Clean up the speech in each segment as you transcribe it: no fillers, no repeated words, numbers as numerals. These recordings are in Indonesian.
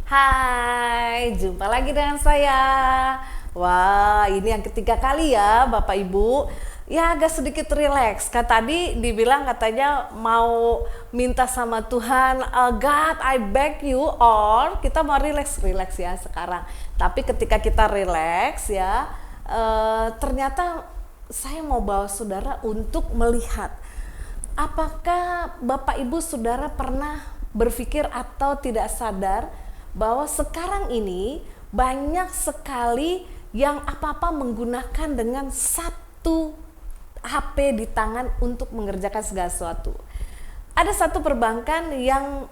Hai, jumpa lagi dengan saya. Wah, ini yang ketiga kali ya Bapak Ibu. Ya agak sedikit rileks. Tadi dibilang katanya mau minta sama Tuhan, God I beg you, or kita mau rileks ya sekarang. Tapi ketika kita rileks ya, ternyata saya mau bawa saudara untuk melihat apakah Bapak Ibu Saudara pernah berpikir atau tidak sadar bahwa sekarang ini banyak sekali yang apa-apa menggunakan dengan satu HP di tangan untuk mengerjakan segala sesuatu. Ada satu perbankan yang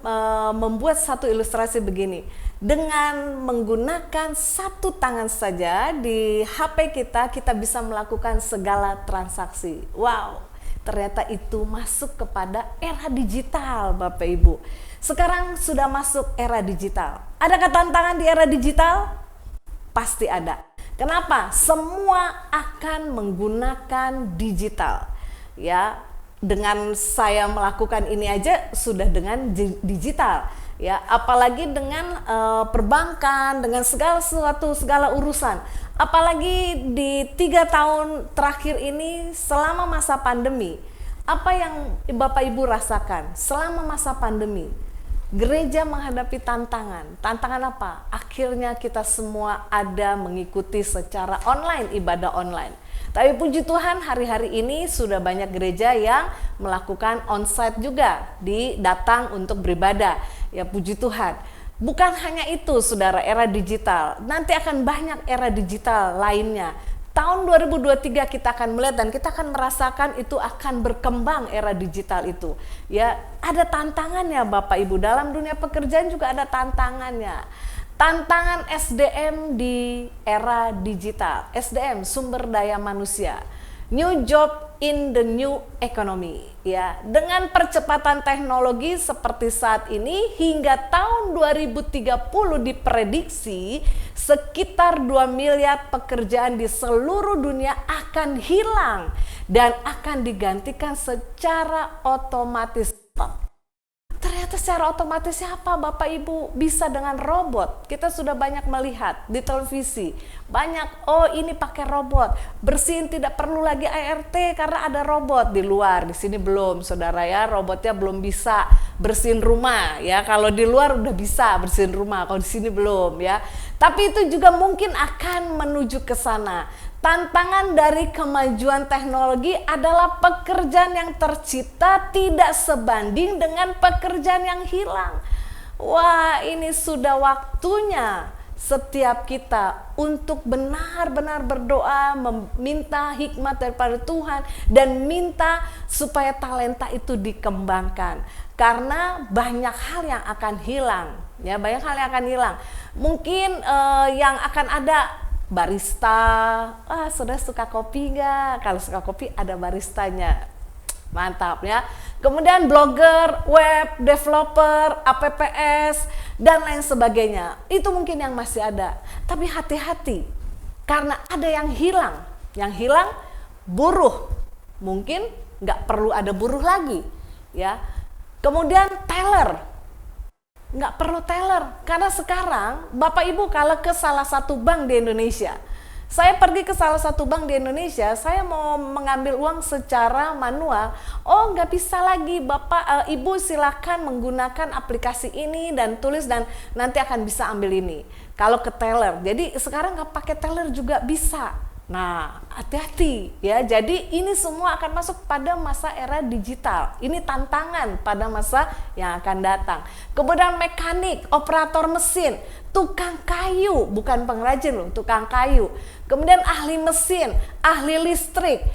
membuat satu ilustrasi begini. Dengan menggunakan satu tangan saja di HP kita, kita bisa melakukan segala transaksi. Wow, ternyata itu masuk kepada era digital Bapak Ibu. Sekarang sudah masuk era digital. Adakah tantangan di era digital? Pasti ada. Kenapa? Semua akan menggunakan digital. Ya, dengan saya melakukan ini aja sudah dengan digital. Ya, apalagi dengan perbankan, dengan segala sesuatu, segala urusan. Apalagi di 3 tahun terakhir ini selama masa pandemi. Apa yang Bapak Ibu rasakan selama masa pandemi? Gereja menghadapi tantangan. Tantangan apa? Akhirnya kita semua ada mengikuti secara online, ibadah online. Tapi puji Tuhan hari-hari ini sudah banyak gereja yang melakukan onsite juga, datang untuk beribadah. Ya puji Tuhan. Bukan hanya itu saudara, era digital. Nanti akan banyak era digital lainnya. Tahun 2023 kita akan melihat dan kita akan merasakan itu akan berkembang era digital itu. Ya, ada tantangannya Bapak Ibu, dalam dunia pekerjaan juga ada tantangannya. Tantangan SDM di era digital, SDM sumber daya manusia. New job in the new economy, ya. Dengan percepatan teknologi seperti saat ini hingga tahun 2030 diprediksi sekitar 2 miliar pekerjaan di seluruh dunia akan hilang dan akan digantikan secara otomatis. Ternyata secara otomatis siapa Bapak Ibu bisa dengan robot. Kita sudah banyak melihat di televisi. Banyak, oh ini pakai robot. Bersihin tidak perlu lagi ART karena ada robot di luar. Di sini belum saudara ya, robotnya belum bisa bersihin rumah ya. Kalau di luar udah bisa bersihin rumah, kalau di sini belum ya. Tapi itu juga mungkin akan menuju ke sana. Tantangan dari kemajuan teknologi adalah pekerjaan yang tercipta tidak sebanding dengan pekerjaan yang hilang. Wah, ini sudah waktunya setiap kita untuk benar-benar berdoa, meminta hikmat daripada Tuhan dan minta supaya talenta itu dikembangkan. Karena banyak hal yang akan hilang, ya banyak hal yang akan hilang. Mungkin yang akan ada barista, saudara suka kopi nggak? Kalau suka kopi ada baristanya, mantap ya. Kemudian blogger, web developer, APPS dan lain sebagainya, itu mungkin yang masih ada. Tapi hati-hati, karena ada yang hilang. Yang hilang buruh, mungkin nggak perlu ada buruh lagi, ya. Kemudian teller. Nggak perlu teller, karena sekarang Bapak Ibu kalau ke salah satu bank di Indonesia, saya pergi ke salah satu bank di Indonesia, saya mau mengambil uang secara manual, oh nggak bisa lagi Bapak Ibu silakan menggunakan aplikasi ini dan tulis dan nanti akan bisa ambil ini. Kalau ke teller, jadi sekarang nggak pakai teller juga bisa. Nah, hati-hati ya. Jadi ini semua akan masuk pada masa era digital. Ini tantangan pada masa yang akan datang. Kemudian mekanik, operator mesin, tukang kayu, bukan pengrajin loh, tukang kayu. Kemudian ahli mesin, ahli listrik,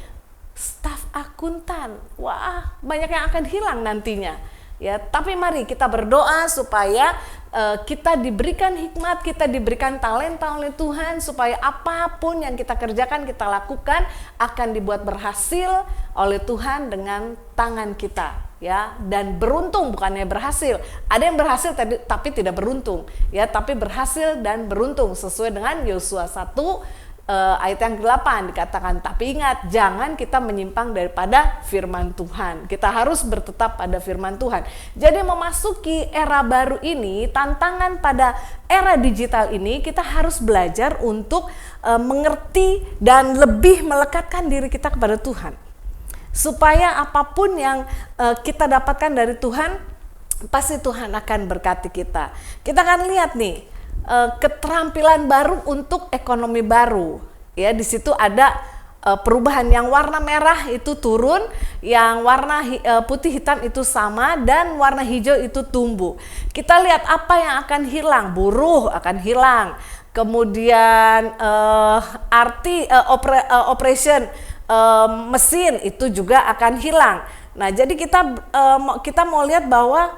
staf akuntan. Wah, banyak yang akan hilang nantinya. Ya, tapi mari kita berdoa supaya kita diberikan hikmat, kita diberikan talenta oleh Tuhan supaya apapun yang kita kerjakan, kita lakukan akan dibuat berhasil oleh Tuhan dengan tangan kita, ya. Dan beruntung, bukannya berhasil. Ada yang berhasil tapi tidak beruntung, ya, tapi berhasil dan beruntung sesuai dengan Yosua 1 ayat yang ke-8 dikatakan, tapi ingat jangan kita menyimpang daripada firman Tuhan. Kita harus bertetap pada firman Tuhan. Jadi memasuki era baru ini, tantangan pada era digital ini, kita harus belajar untuk mengerti dan lebih melekatkan diri kita kepada Tuhan. Supaya apapun yang kita dapatkan dari Tuhan, pasti Tuhan akan berkati kita. Kita akan lihat nih, keterampilan baru untuk ekonomi baru. Ya, di situ ada perubahan, yang warna merah itu turun, yang warna putih hitam itu sama, dan warna hijau itu tumbuh. Kita lihat apa yang akan hilang. Buruh akan hilang. Kemudian operation mesin itu juga akan hilang. Nah, jadi kita mau lihat bahwa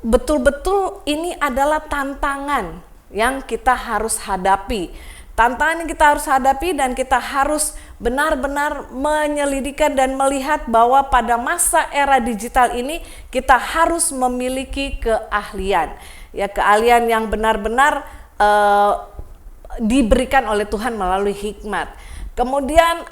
betul-betul ini adalah tantangan yang kita harus hadapi. Tantangan yang kita harus hadapi, dan kita harus benar-benar menyelidiki dan melihat bahwa pada masa era digital ini kita harus memiliki keahlian. Ya, keahlian yang benar-benar diberikan oleh Tuhan melalui hikmat. Kemudian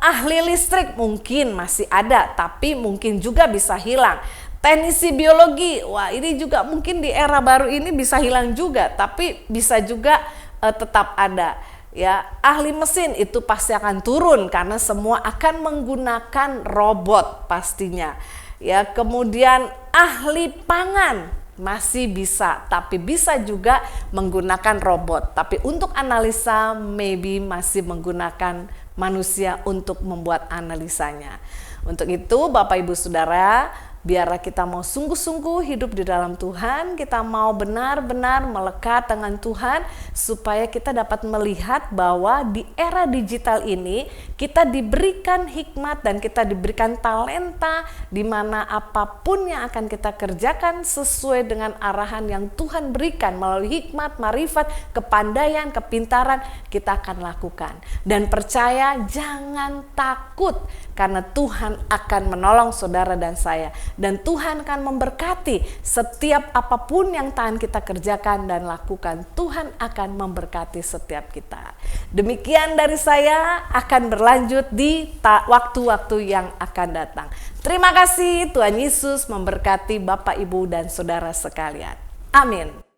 ahli listrik mungkin masih ada, tapi mungkin juga bisa hilang. Teknisi biologi, wah ini juga mungkin di era baru ini bisa hilang juga, tapi bisa juga tetap ada. Ya, ahli mesin itu pasti akan turun karena semua akan menggunakan robot pastinya. Ya, kemudian ahli pangan masih bisa, tapi bisa juga menggunakan robot. Tapi untuk analisa maybe masih menggunakan manusia untuk membuat analisanya. Untuk itu Bapak Ibu Saudara, biarlah kita mau sungguh-sungguh hidup di dalam Tuhan, kita mau benar-benar melekat dengan Tuhan, supaya kita dapat melihat bahwa di era digital ini kita diberikan hikmat dan kita diberikan talenta, di mana apapun yang akan kita kerjakan sesuai dengan arahan yang Tuhan berikan melalui hikmat, marifat, kepandaian, kepintaran, kita akan lakukan. Dan percaya, jangan takut, karena Tuhan akan menolong saudara dan saya. Dan Tuhan akan memberkati setiap apapun yang Tuhan kita kerjakan dan lakukan. Tuhan akan memberkati setiap kita. Demikian dari saya, akan berlanjut di waktu-waktu yang akan datang. Terima kasih, Tuhan Yesus memberkati Bapak, Ibu, dan saudara sekalian. Amin.